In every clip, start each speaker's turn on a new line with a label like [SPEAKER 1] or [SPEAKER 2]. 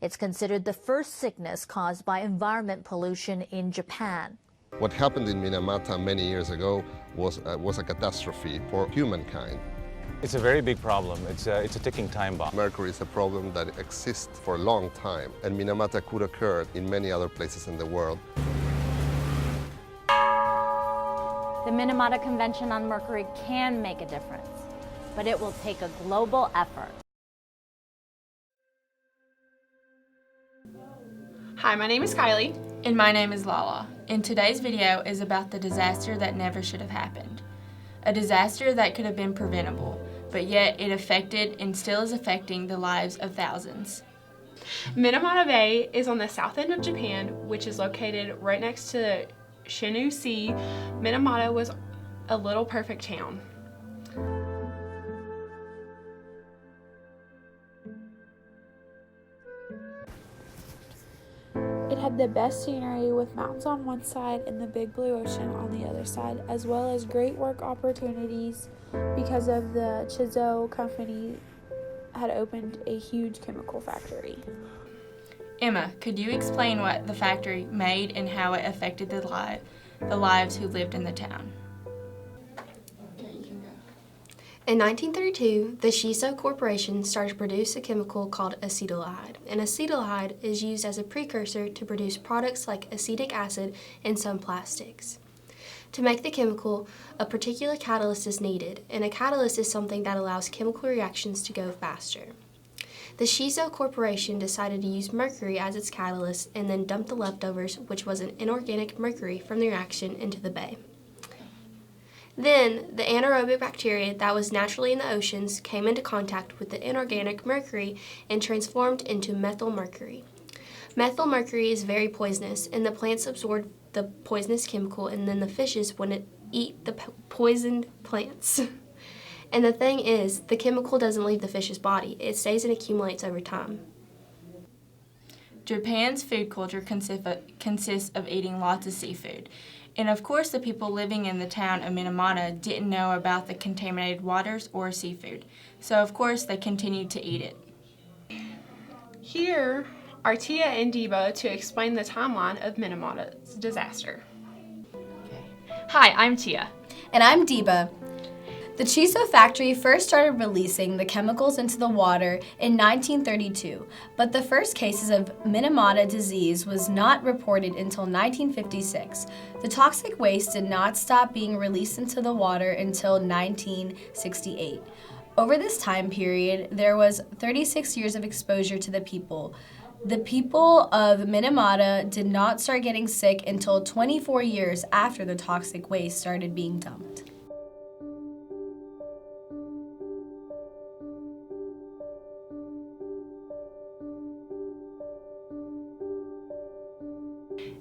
[SPEAKER 1] It's considered the first sickness caused by environment pollution in Japan.
[SPEAKER 2] What happened in Minamata many years ago was a catastrophe for humankind.
[SPEAKER 3] It's a very big problem. It's a ticking time bomb.
[SPEAKER 2] Mercury is a problem that exists for a long time, and Minamata could occur in many other places in the world.
[SPEAKER 4] The Minamata Convention on Mercury can make a difference, but it will take a global effort.
[SPEAKER 5] Hi, my name is Kylie.
[SPEAKER 6] And my name is Lala, and today's video is about the disaster that never should have happened. A disaster that could have been preventable, but yet it affected and still is affecting the lives of thousands.
[SPEAKER 5] Minamata Bay is on the south end of Japan, which is located right next to the Shinano Sea. Minamata was a little perfect town.
[SPEAKER 7] It had the best scenery with mountains on one side and the big blue ocean on the other side, as well as great work opportunities because of the Chizo company had opened a huge chemical factory.
[SPEAKER 6] Emma, could you explain what the factory made and how it affected the lives who lived in the town?
[SPEAKER 8] In 1932, the Shiso Corporation started to produce a chemical called acetaldehyde, and acetaldehyde is used as a precursor to produce products like acetic acid and some plastics. To make the chemical, a particular catalyst is needed, and a catalyst is something that allows chemical reactions to go faster. The Shiso Corporation decided to use mercury as its catalyst and then dump the leftovers, which was an inorganic mercury, from the reaction into the bay. Then, the anaerobic bacteria that was naturally in the oceans came into contact with the inorganic mercury and transformed into methyl mercury. Methyl mercury is very poisonous, and the plants absorb the poisonous chemical, and then the fishes wouldn't eat the poisoned plants. And the thing is, the chemical doesn't leave the fish's body. It stays and accumulates over time.
[SPEAKER 6] Japan's food culture consists of eating lots of seafood. And of course, the people living in the town of Minamata didn't know about the contaminated waters or seafood. So of course, they continued to eat it.
[SPEAKER 5] Here are Tia and Deba to explain the timeline of Minamata's disaster.
[SPEAKER 9] Hi, I'm Tia.
[SPEAKER 10] And I'm Deba. The Chiso factory first started releasing the chemicals into the water in 1932, but the first cases of Minamata disease was not reported until 1956. The toxic waste did not stop being released into the water until 1968. Over this time period, there was 36 years of exposure to the people. The people of Minamata did not start getting sick until 24 years after the toxic waste started being dumped.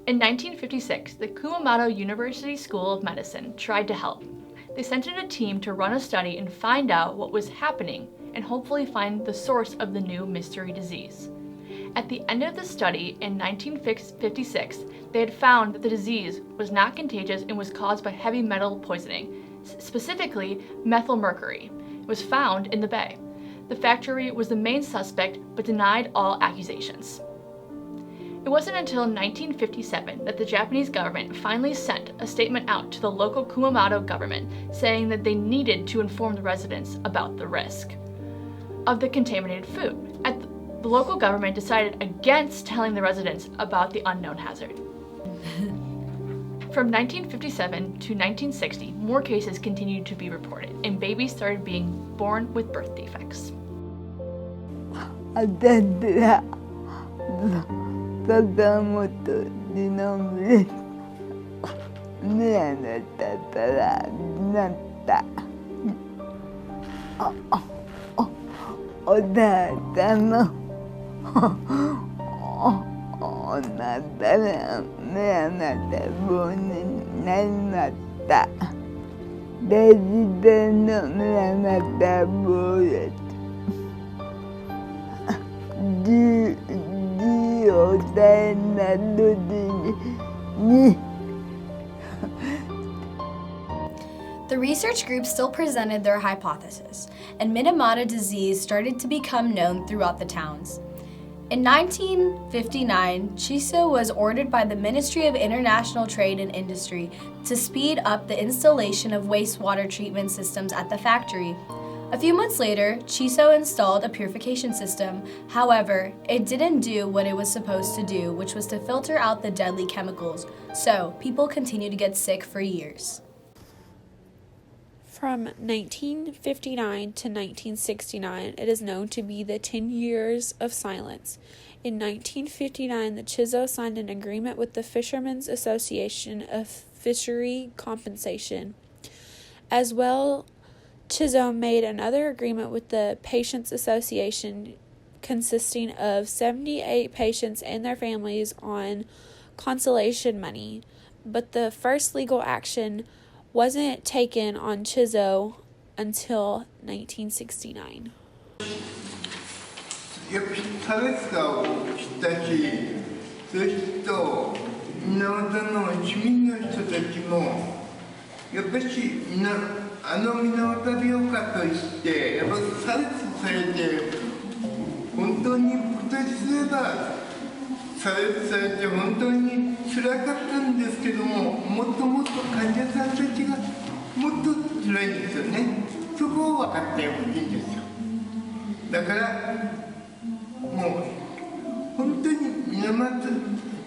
[SPEAKER 9] In 1956, the Kumamoto University School of Medicine tried to help. They sent in a team to run a study and find out what was happening and hopefully find the source of the new mystery disease. At the end of the study in 1956, they had found that the disease was not contagious and was caused by heavy metal poisoning, specifically methyl mercury. It was found in the bay. The factory was the main suspect but denied all accusations. It wasn't until 1957 that the Japanese government finally sent a statement out to the local Kumamoto government saying that they needed to inform the residents about the risk of the contaminated food. The local government decided against telling the residents about the unknown hazard. From 1957 to 1960, more cases continued to be reported, and babies started being born with birth defects.
[SPEAKER 11] Tatamoto di nombre Nana Tataranta Odatano Natara Nana Boni Nanata Desideno Nanata Boyet
[SPEAKER 10] The research group still presented their hypothesis, and Minamata disease started to become known throughout the towns. In 1959, Chiso was ordered by the Ministry of International Trade and Industry to speed up the installation of wastewater treatment systems at the factory. A few months later, Chiso installed a purification system. However, it didn't do what it was supposed to do, which was to filter out the deadly chemicals. So, people continued to get sick for years.
[SPEAKER 7] From 1959 to 1969, it is known to be the 10 years of silence. In 1959, the Chiso signed an agreement with the Fishermen's Association of Fishery Compensation. As well, Chiso made another agreement with the Patients Association consisting of 78 patients and their families on consolation money, but the first legal action wasn't taken on Chiso until 1969.
[SPEAKER 12] やっぱり差別化をしたし、そしてと源の市民の人たちもやっぱり源病かといってやっぱ差別されて本当に今年すれば差別されて本当に辛かったんですけども、もっともっと患者さんたちがもっと辛いんですよね。そこを分かってほしいんですよ。だからもう本当に水俣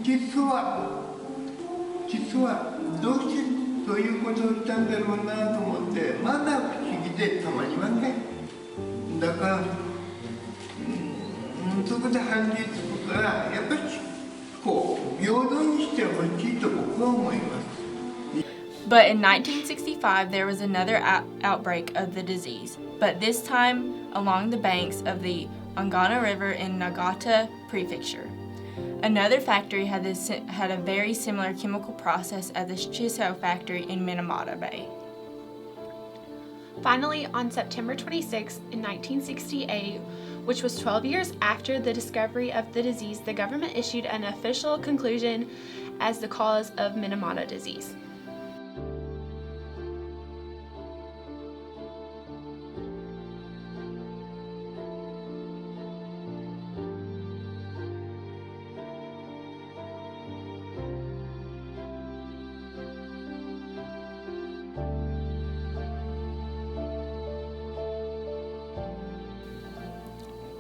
[SPEAKER 12] 実はどうしてそういうことをしたんだろうなと思ってまだ不思議でたまりません。だからそこで判例つくからやっぱりこう平等にしてほしいと僕は思います。
[SPEAKER 6] But in 1965, there was another outbreak of the disease, but this time along the banks of the Angana River in Nagata Prefecture. Another factory had a very similar chemical process as the Chiso factory in Minamata Bay.
[SPEAKER 5] Finally, on September 26, in 1968, which was 12 years after the discovery of the disease, the government issued an official conclusion as the cause of Minamata disease.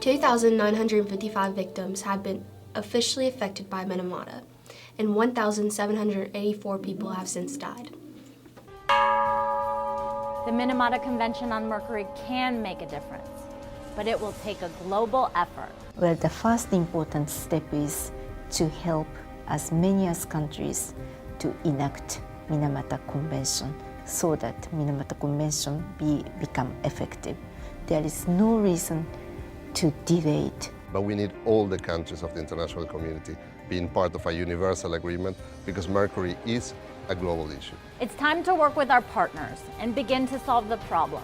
[SPEAKER 8] $2,955 victims have been officially affected by Minamata, and 1,784 people have since died.
[SPEAKER 4] The Minamata Convention on Mercury can make a difference, but it will take a global effort.
[SPEAKER 13] Well, the first important step is to help as many as countries to enact Minamata Convention so that Minamata Convention become effective. There is no reason to delay it.
[SPEAKER 2] But we need all the countries of the international community being part of a universal agreement because mercury is a global issue.
[SPEAKER 4] It's time to work with our partners and begin to solve the problem.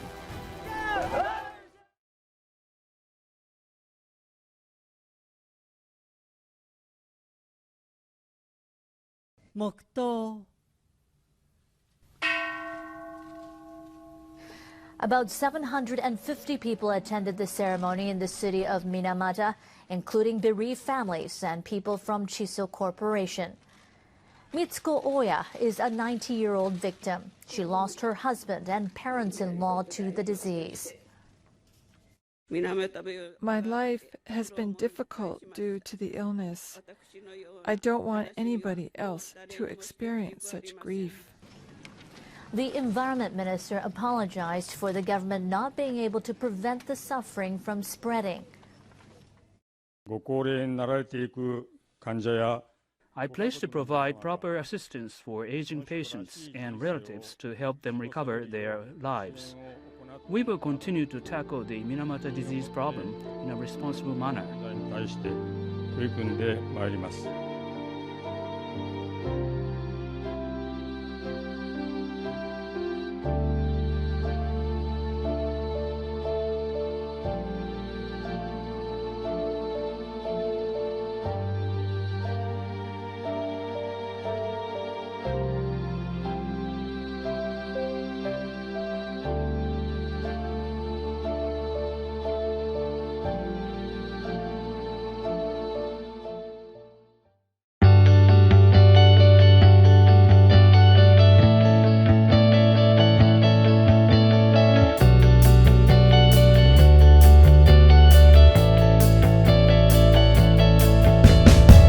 [SPEAKER 1] About 750 people attended the ceremony in the city of Minamata, including bereaved families and people from Chiso Corporation. Mitsuko Oya is a 90-year-old victim. She lost her husband and parents-in-law to the disease.
[SPEAKER 14] My life has been difficult due to the illness. I don't want anybody else to experience such grief.
[SPEAKER 1] The environment minister apologized for the government not being able to prevent the suffering from spreading.
[SPEAKER 15] I pledge to provide proper assistance for aging patients and relatives to help them recover their lives. We will continue to tackle the Minamata disease problem in a responsible manner.